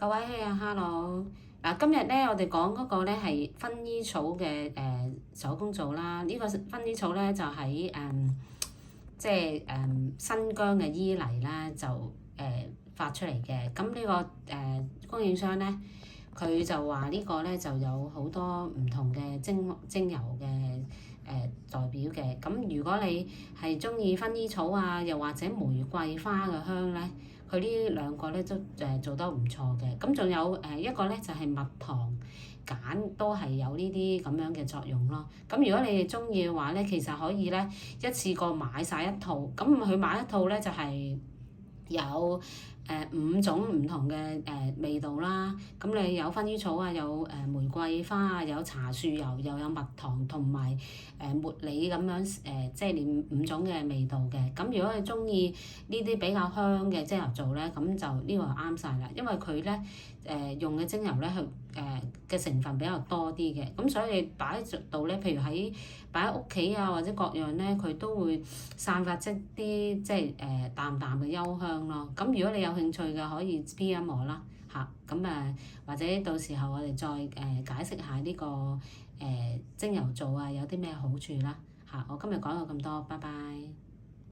各位Hello，嗱今日咧我哋講嗰個咧係薰衣草嘅手工皂啦。呢個薰衣草咧就喺即係新疆嘅伊犁啦，就發出嚟嘅。咁呢個供應商咧，佢就話呢個咧就有好多唔同嘅精油嘅代表嘅。咁如果你係中意薰衣草啊，又或者玫瑰花嘅香咧，佢呢兩個咧都做得唔錯嘅。咁仲有一個咧就係蜜糖鹼，都係有呢啲咁樣嘅作用咯。咁如果你哋中意嘅話咧，其實可以咧一次過買晒一套。咁佢買一套咧就係有5種唔同嘅味道啦。咁你有薰衣草啊，有玫瑰花啊，有茶樹油，又有蜜糖同埋茉莉咁樣即係呢5種嘅味道嘅。咁如果你中意呢啲比較香嘅精油皂咧，咁就呢個啱晒啦。因為佢咧用嘅精油咧嘅成分比較多啲嘅，咁所以你擺喺度咧，譬如擺喺屋企啊或者各樣咧，佢都會散發出啲即係淡淡嘅幽香咯。咁如果你有興趣嘅，可以 PM 我啦嚇。咁或者到時候我哋再解釋下呢個精油皂啊有啲咩好處啦嚇。我今日講到咁多，拜拜。